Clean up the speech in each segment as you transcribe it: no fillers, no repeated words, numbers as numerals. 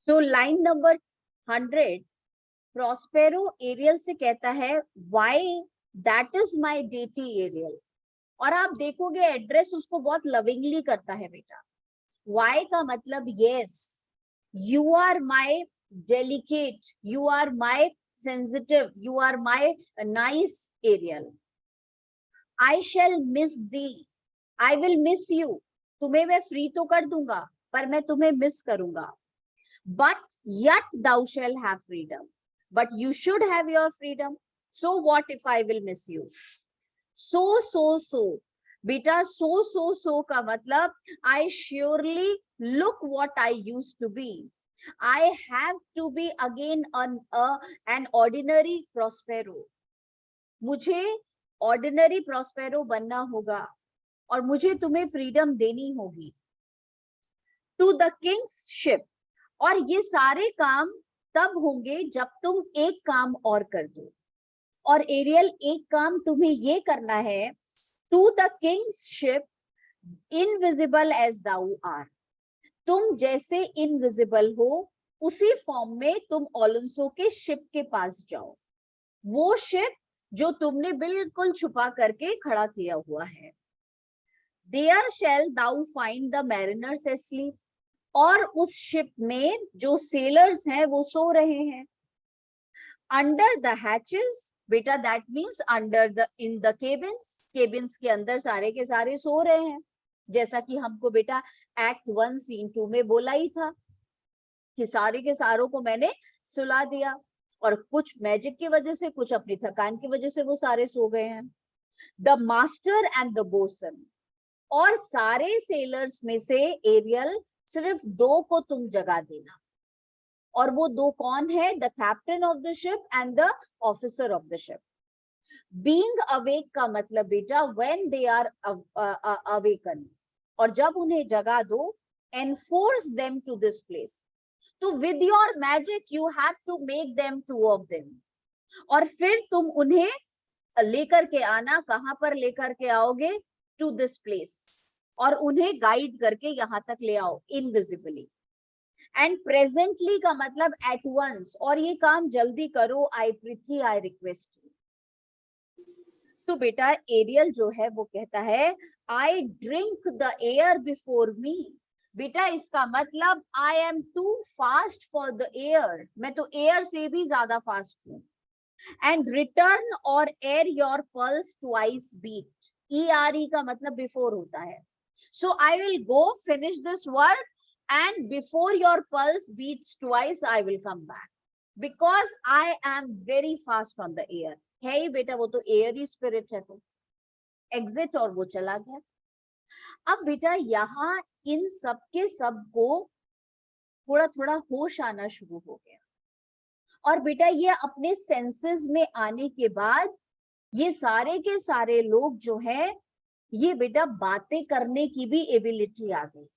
तो line number 100, Prospero aerial से कहता है वाई दैट इज माई डेटी एरियल। और आप देखोगे एड्रेस उसको बहुत लविंगली करता है बेटा। वाई का मतलब yes, you are my delicate, you are my sensitive, you are my nice Ariel. I shall miss thee, I will miss you, तुम्हें मैं फ्री तो कर दूंगा पर मैं तुम्हें मिस करूंगा। But yet thou shall have freedom, but you should have your freedom. So what if I will miss you? So बेटा, so का मतलब I surely look what I used to be. I have to be again an ordinary prospero. मुझे ordinary Prospero बनना होगा और मुझे तुम्हें freedom देनी होगी। टू द किंग्स शिप, और ये सारे काम तब होंगे जब तुम एक काम और कर दो। और एरियल, एक काम तुम्हें ये करना है, to the king's ship invisible as thou art. तुम जैसे इनविजिबल हो उसी फॉर्म में तुम ओलोंसो के शिप के पास जाओ, वो शिप जो तुमने बिल्कुल छुपा करके खड़ा किया हुआ है। There shall thou find the mariners asleep, और उस शिप में जो सेलर्स हैं वो सो रहे हैं। अंडर द हैचेस, बेटा that means under the in the cabins, cabins के अंदर सारे के सारे सो रहे हैं। जैसा कि हमको बेटा एक्ट 1 सीन 2 में बोला ही था कि सारे के सारों को मैंने सुला दिया, और कुछ मैजिक की वजह से, कुछ अपनी थकान की वजह से वो सारे सो गए हैं। The master and the boson, और सारे सेलर्स में से एरियल सिर्फ 2 को तुम जगा देना, और वो 2 कौन है? The captain of the ship and the officer of the ship. Being awake का मतलब बेटा व्हेन दे आर अवेकन, और जब उन्हें जगा दो, enforce them to this place. तो with your magic you have to make them 2 of them, और फिर तुम उन्हें लेकर के आना। कहां पर लेकर के आओगे? टू दिस प्लेस, और उन्हें गाइड करके यहां तक ले आओ इनविजिबली। एंड प्रेजेंटली का मतलब एट वंस, और ये काम जल्दी करो। I prithee, I request you. तो बेटा एरियल जो है वो कहता है I drink the air before me. बेटा इसका मतलब I am too fast for the air, मैं तो एयर से भी ज्यादा फास्ट हूं। And return or air your pulse twice beat, ERE का मतलब बिफोर होता है। So I will go finish this work and before your pulse beats twice I will come back because I am very fast on the air। है ही बेटा, वो तो air ही spirit है। तो एग्जिट, और वो चला गया। अब बेटा यहाँ इन सब के सब को थोड़ा थोड़ा होश आना शुरू हो गया, और बेटा ये अपने सेंसेस में आने के बाद ये सारे के सारे लोग जो है, ये बेटा बातें करने की भी एबिलिटी आ गई।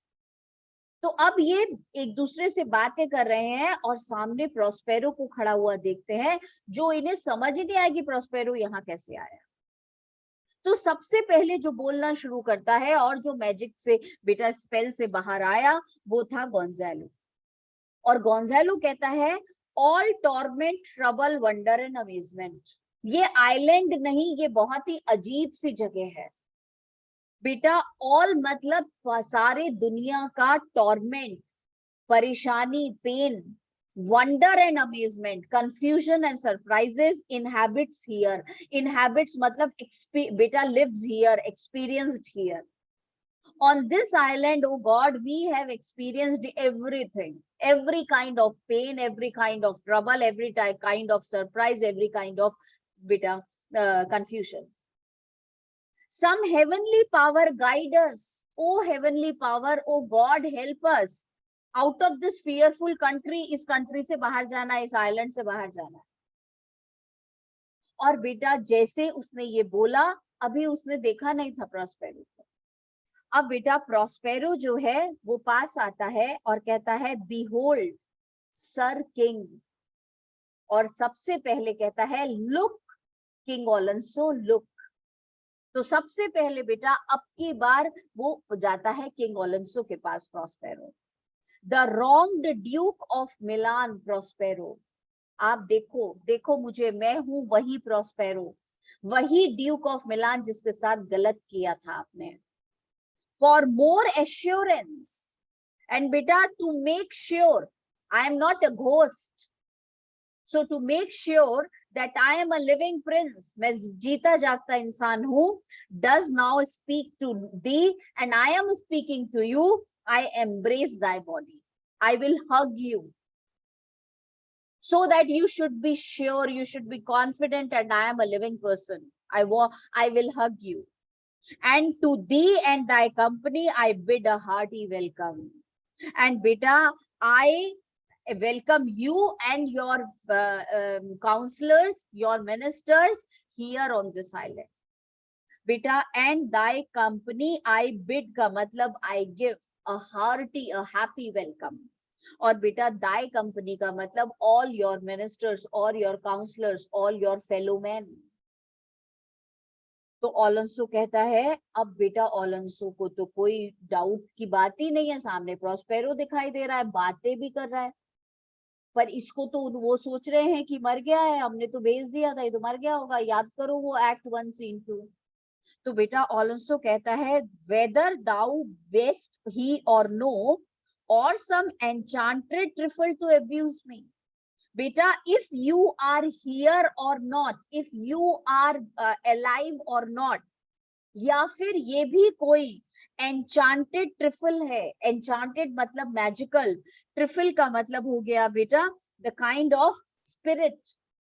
तो अब ये एक दूसरे से बातें कर रहे हैं और सामने प्रोस्पेरो को खड़ा हुआ देखते हैं, जो इन्हें समझ ही नहीं आएगी प्रोस्पेरो यहाँ कैसे आया। तो सबसे पहले जो बोलना शुरू करता है और जो मैजिक से बेटा स्पेल से बाहर आया वो था गोंजालो। और गोंजालो कहता है all torment, trouble, wonder and amazement. ये आइलैंड नहीं, ये बहुत ही अजीब सी जगह है बेटा। ऑल मतलब सारे दुनिया का टॉर्मेंट, परेशानी, pain, wonder and amazement, confusion and surprises inhabits here. Inhabits मतलब बेटा lives here, experienced here. On this island, oh God, we have experienced everything, every kind of pain, every kind of trouble, every kind of surprise, every kind of beta confusion. Some heavenly power guide us. Oh heavenly power, oh God, help us out of this fearful country. इस country से बाहर जाना है, इस island से बाहर जाना है। और बेटा जैसे उसने ये बोला, अभी उसने देखा नहीं था प्रोस्पेरो को। अब बेटा प्रोस्पेरो जो है वो पास आता है और कहता है बिहोल्ड सर किंग, और सबसे पहले कहता है लुक किंग ओलोंसो लुक। तो सबसे पहले बेटा अब की बार वो जाता है किंग ओलोंसो के पास Prospero, the wronged duke of Milan Prospero. आप देखो, देखो मुझे, मैं हूं वही प्रोस्पेरो, वही ड्यूक ऑफ मिलान जिसके साथ गलत किया था आपने। फॉर मोर एश्योरेंस, एंड बेटा to make sure, I am not a ghost, so to make sure that I am a living prince, मैं जीता जागता इंसान हूँ, does now speak to thee and I am speaking to you, I embrace thy body, I will hug you, so that you should be sure, you should be confident, and I am a living person. I will hug you. And to thee and thy company I bid a hearty welcome. And beta, I welcome you and your counselors, your ministers here on this island. Beta, and thy company I bid ka matlab I give a hearty, a happy welcome. और बेटा thy company का मतलब all your ministers, all your counselors, all your fellow men. तो ओलेंसो कहता है, अब बेटा ओलेंसो को तो कोई डाउट की बात ही नहीं है, सामने प्रोस्पेरो दिखाई दे रहा है, बातें भी कर रहा है, पर इसको तो वो सोच रहे हैं कि मर गया है, हमने तो भेज दिया था, ये तो मर गया होगा, याद करो वो एक्ट 1 सीन 2। तो बेटा ओलेंसो कहता है, weather thou best he or no, or some enchanted trifle to abuse me. बेटा, if you are here or not, if you are alive or not, या फिर ये भी कोई एन्चांटेड ट्रिफल है, एन्चांटेड मतलब मैजिकल, ट्रिफल का मतलब हो गया बेटा द काइंड ऑफ स्पिरिट,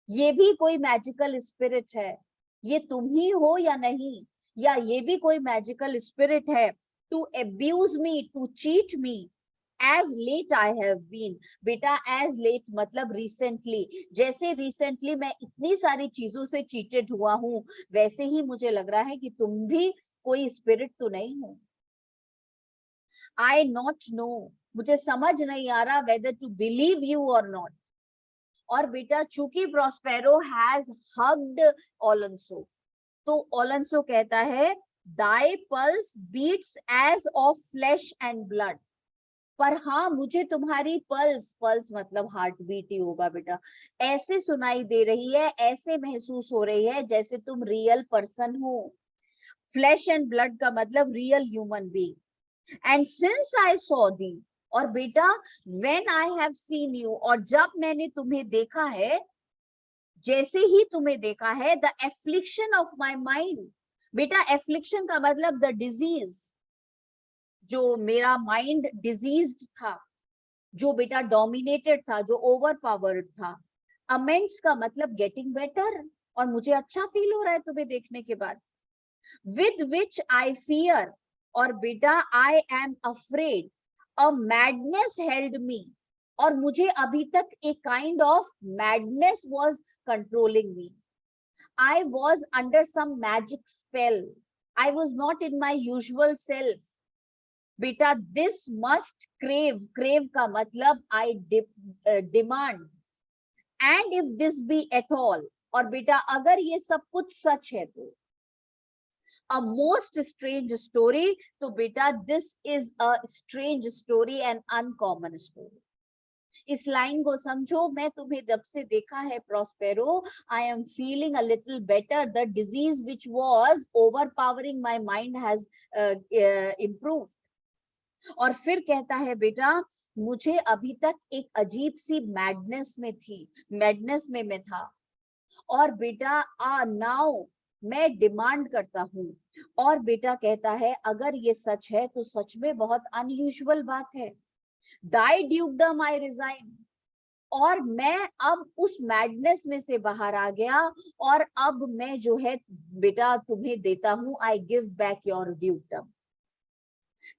ये भी कोई मैजिकल स्पिरिट है, ये तुम ही हो या नहीं, या ये भी कोई मैजिकल स्पिरिट है, to abuse me, to cheat me, as late I have been। बेटा as late मतलब recently, जैसे recently मैं इतनी सारी चीजों से cheated हुआ हूँ, वैसे ही मुझे लग रहा है कि तुम भी कोई spirit तो नहीं हो। I not know, मुझे समझ नहीं आ रहा whether to believe you or not। और बेटा चूंकि प्रोस्पेरो हैज हग्ड ओलेंसो, तो ओलेंसो कहता है, thy pulse beats as of flesh and blood। पर हाँ, मुझे तुम्हारी पल्स, पल्स मतलब हार्ट बीट ही होगा बेटा, ऐसे सुनाई दे रही है, ऐसे महसूस हो रही है जैसे तुम रियल पर्सन हो। फ्लैश एंड ब्लड का मतलब real human being. And since I saw the, और बेटा when I have seen you, और जब मैंने तुम्हें देखा है, जैसे ही तुम्हें देखा है, the affliction of my mind. बेटा एफ्लिक्शन का मतलब द डिजीज, जो मेरा माइंड डिजीज्ड था, जो बेटा डोमिनेटेड था, जो ओवर पावर्ड था। अमेंड्स का मतलब गेटिंग बेटर, और मुझे अच्छा फील हो रहा है तुम्हें देखने के बाद। विद विच आई फियर, और बेटा I am afraid, a madness held me, और मुझे अभी तक एक kind of madness was controlling me. I was under some magic spell, I was not in my usual self. बेटा दिस मस्ट क्रेव, क्रेव का मतलब I demand, and if this be at all, और बेटा अगर ये सब कुछ सच है तो अ मोस्ट स्ट्रेंज स्टोरी, तो बेटा this is a strange story and uncommon story. इस लाइन को समझो, मैं तुम्हें जब से देखा है Prospero, I am feeling a little better, the disease which was overpowering my mind has improved. और फिर कहता है, बेटा मुझे अभी तक एक अजीब सी मैडनेस में थी, मैडनेस में मैं था, और बेटा नाउ मैं डिमांड करता हूँ। और बेटा कहता है, अगर ये सच है तो सच में बहुत अनयूजुअल बात है। दाई ड्यूकडम आई रिजाइन, और मैं अब उस मैडनेस में से बाहर आ गया, और अब मैं जो है बेटा तुम्हें देता हूँ, I give back your dukedom.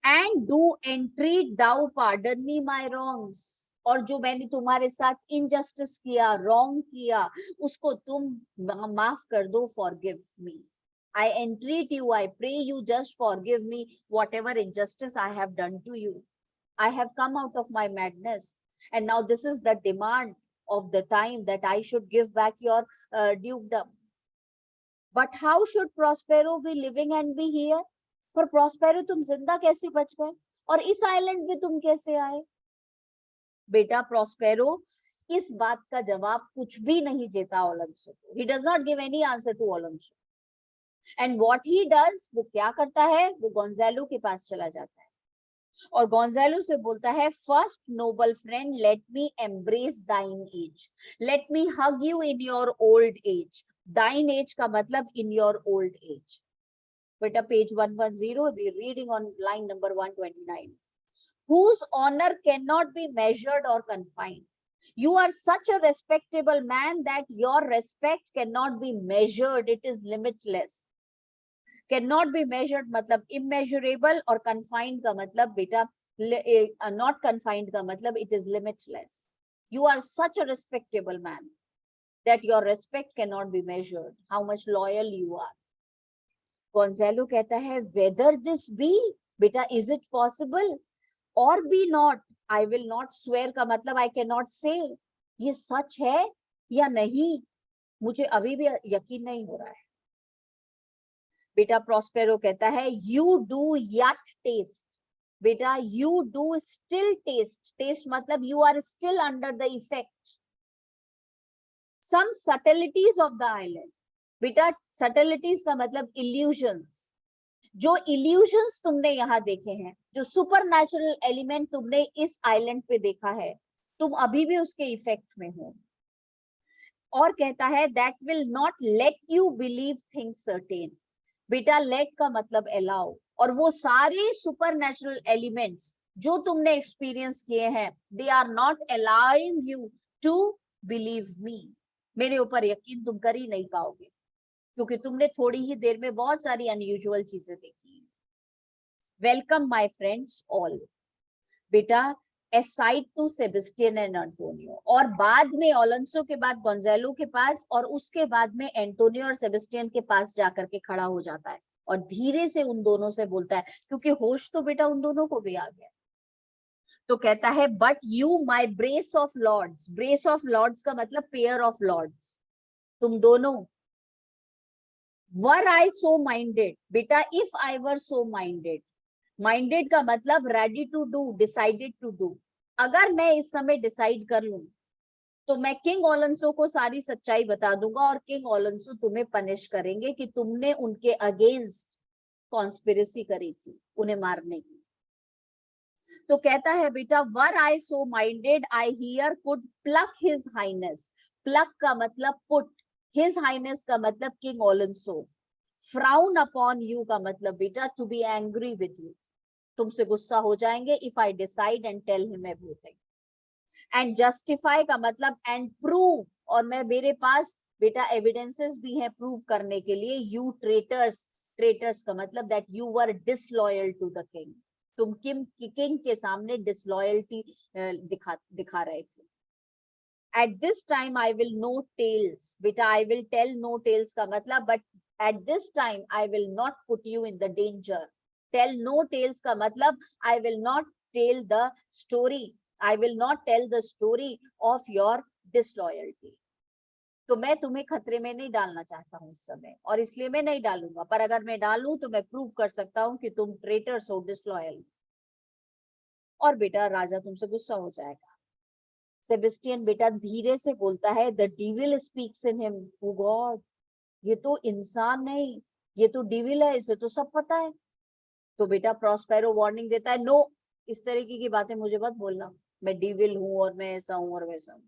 And do entreat thou pardon me my wrongs, और जो मैंने तुम्हारे साथ इनजस्टिस किया, रॉन्ग किया, उसको तुम माफ कर दो, forgive me. I entreat you, I pray you, just forgive me whatever injustice I have done to you. I have come out of my madness, and now this is the demand of the time that I should give back your dukedom. But how should Prospero be living and be here? पर Prospero तुम जिंदा कैसे बच गए, और इस island पे तुम कैसे आए? बेटा प्रोस्पेरो इस बात का जवाब कुछ भी नहीं देता ओलोंसो को. He does not give any answer to Alonso. And what he does, वो क्या करता है, वो गोंजालो के पास चला जाता है और गोंजालो से बोलता है, first noble friend, let me embrace thine age, let me hug you in your old age. Thine age का मतलब इन योर ओल्ड एज. बेटा page 110, we are reading on line number 129. Whose honor cannot be measured or confined. You are such a respectable man that your respect cannot be measured. It is limitless. Cannot be measured मतलब immeasurable और confined का मतलब बेटा not confined का मतलब it is limitless. You are such a respectable man that your respect cannot be measured. How much loyal you are. Gonzalo कहता है, whether this be, बेटा is it possible, or be not, I will not swear का मतलब I cannot say. ये सच है या नहीं, मुझे अभी भी यकीन नहीं हो रहा है. बेटा प्रोस्पेरो कहता है, you do yet taste. बेटा you do still taste. Taste मतलब you are still under the effect. Some subtleties of the island. बेटा subtleties का मतलब illusions. जो illusions तुमने यहाँ देखे हैं, जो supernatural element तुमने इस island पे देखा है, तुम अभी भी उसके इफेक्ट में हो. और कहता है, that will not let you believe things certain. बेटा let का मतलब allow, और वो सारे supernatural elements जो तुमने एक्सपीरियंस किए हैं, they are not allowing you to believe me. मेरे ऊपर यकीन तुम कर ही नहीं पाओगे, क्योंकि तुमने थोड़ी ही देर में बहुत सारी अनयूजुअल चीजें देखी हैं. Welcome my friends all. बेटा aside to Sebastian and Antonio, और बाद में ओलोंसो के बाद गोंजालो के पास, और उसके बाद में एंटोनियो और सेबेस्टियन के पास जाकर के खड़ा हो जाता है और धीरे से उन दोनों से बोलता है, क्योंकि होश तो बेटा उन दोनों को भी आ गया. तो कहता है, but you my brace of lords. Brace of lords का मतलब पेयर ऑफ लॉर्ड्स, तुम दोनों. Were I so minded. बेटा if I were so minded, minded का मतलब ready to do, decided to do. अगर मैं इस समय डिसाइड कर लूं तो मैं किंग ओलोंसो को सारी सच्चाई बता दूंगा और किंग ओलोंसो तुम्हें पनिश करेंगे कि तुमने उनके अगेंस्ट कॉन्स्पिरेसी करी थी उन्हें मारने की. तो कहता है, बेटा were I so minded I here could pluck his highness. Pluck का मतलब पुट, हिज हाइनेस का मतलब king Alonso. Frown upon you का मतलब बेटा to be angry with you, तुमसे गुस्सा हो जाएंगे if I decide and tell him everything. And justify का मतलब एंड प्रूव, और मैं मेरे पास बेटा एविडेंसेस भी हैं प्रूव करने के लिए. You traitors. ट्रेटर्स का मतलब that you were disloyal to the king. तुम किंग के सामने डिसलॉयल्टी दिखा रहे थे. At this time I will no tales. बेटा I will tell no tales का मतलब, but at this time I will not put you in the danger. Tell no tales का मतलब I will not tell the story, I will not tell the story of your disloyalty. तो मैं तुम्हें खतरे में नहीं डालना चाहता हूं इस समय, और इसलिए मैं नहीं डालूंगा. पर अगर मैं डालूं तो मैं प्रूव कर सकता हूं कि तुम ट्रेटर्स हो, डिसलॉयल. और बेटा राजा तुमसे गुस्सा हो जाएगा. सेबेस्टियन बेटा धीरे से बोलता है, the devil speaks in him. O God, ये तो इंसान नहीं, ये तो डिविल है, इसे तो सब पता है. तो बेटा प्रोस्पेरो वार्निंग देता है, नो, इस तरीके की बातें मुझे मत बोलना, मैं डिविल हूं और मैं ऐसा हूं और वैसा हूं.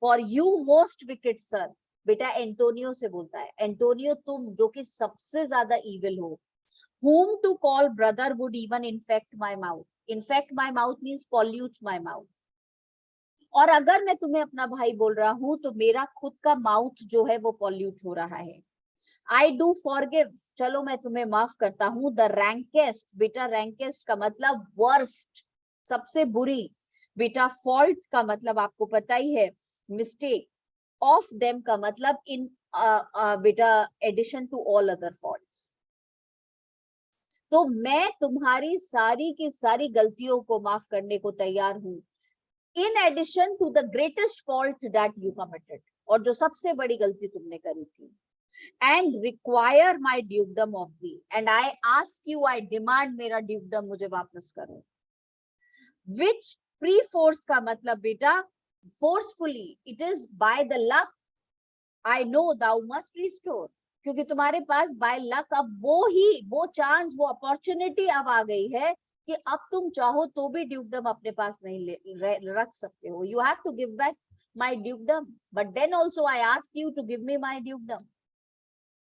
For you most wicket sir. बेटा एंटोनियो से बोलता है, एंटोनियो तुम जो कि सबसे ज्यादा इविल हो. whom to call brother would even infect my mouth. infect my mouth means pollute my mouth. और अगर मैं तुम्हें अपना भाई बोल रहा हूं तो मेरा खुद का माउथ जो है वो पॉल्यूट हो रहा है. I do forgive. चलो मैं तुम्हें माफ करता हूँ. द रैंकेस्ट. बेटा रैंकेस्ट का मतलब वर्स्ट, सबसे बुरी. बेटा फॉल्ट का मतलब आपको पता ही है, मिस्टेक. ऑफ देम का मतलब इन बेटा addition to all other faults. तो मैं तुम्हारी सारी की सारी गलतियों को माफ करने को तैयार हूँ, in addition to the greatest fault that you committed, और जो सबसे बड़ी गलती तुमने करी थी. And require my dukedom of thee. And I ask you, I demand मेरा dukedom मुझे वापस करो. Which प्री फोर्स का मतलब बेटा forcefully, it is by the luck I know thou must restore, क्योंकि तुम्हारे पास बाय लक अब वो चांस, वो अपॉर्चुनिटी अब आ गई है कि अब तुम चाहो तो भी ड्यूकडम अपने पास नहीं रख सकते हो. You have to give back my dukedom, but then also I ask you to give me my dukedom.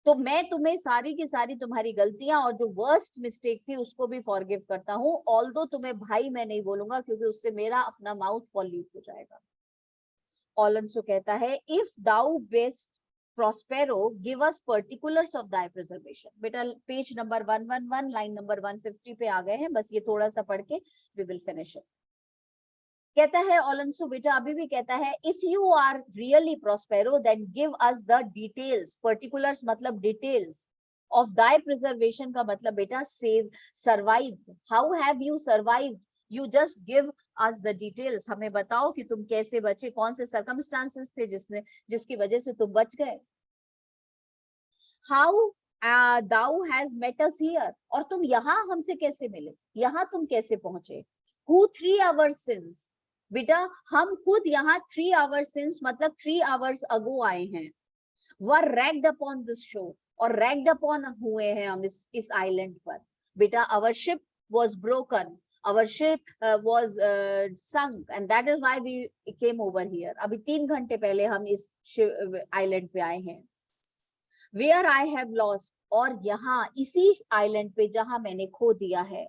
तो मैं तुम्हें सारी की सारी तुम्हारी गलतियां और जो वर्स्ट मिस्टेक थी उसको भी फॉरगिव करता हूं, ऑल्दो तुम्हें भाई मैं नहीं बोलूंगा क्योंकि उससे मेरा अपना माउथ पॉल्यूट हो जाएगा. ऑलंसो कहता है if thou best Prospero, give us particulars of thy preservation. बेटा पेज नंबर 111 लाइन नंबर 150 पे आ गए हैं, बस ये थोड़ा सा पढ़ के we will finish it. कहता है ऑलंसो बेटा अभी भी कहता है if you are really Prospero then give us the details. Particulars मतलब details of thy preservation का मतलब बेटा save, survived. How have you survived? You just give us the details. हमें बताओ कि तुम कैसे बचे, कौन से circumstances थे जिसकी वजह से तुम बच गए. How thou has met us here, और तुम यहाँ हमसे कैसे मिले, यहाँ तुम कैसे पहुंचे. Who 3 hours since, बेटा हम खुद यहाँ 3 hours since मतलब 3 hours ago आए हैं. Were wrecked upon this shore, और wrecked upon हुए हैं हम इस island पर. बेटा our ship was broken, our ship was sunk and that is why we came over here. अभी 3 घंटे पहले हम इस island पे आए हैं. Where I have lost, और यहाँ इसी island पे जहाँ मैंने खो दिया है.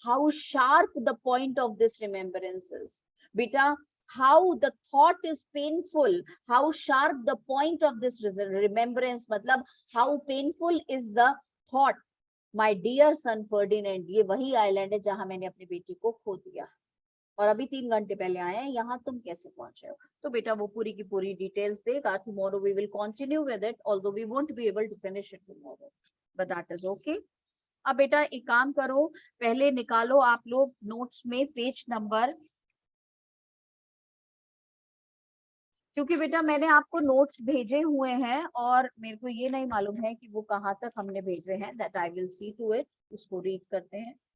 How sharp the point of this remembrances, बेटा how the thought is painful, how sharp the point of this remembrance मतलब how painful is the thought. My dear son Ferdinand, ये वही island है जहाँ मैंने अपनी बेटी को खो दिया और अभी 3 घंटे पहले आए हैं, यहाँ तुम कैसे पहुंचे हो. तो बेटा वो पूरी की पूरी डिटेल्स देगा. Tomorrow we will continue with it, although we won't be able to finish it tomorrow, but that is okay. अब बेटा एक काम करो, पहले निकालो आप लोग नोट्स में पेज नंबर, क्योंकि बेटा मैंने आपको नोट्स भेजे हुए हैं और मेरे को ये नहीं मालूम है कि वो कहाँ तक हमने भेजे हैं. That I will see to it. उसको रीड करते हैं.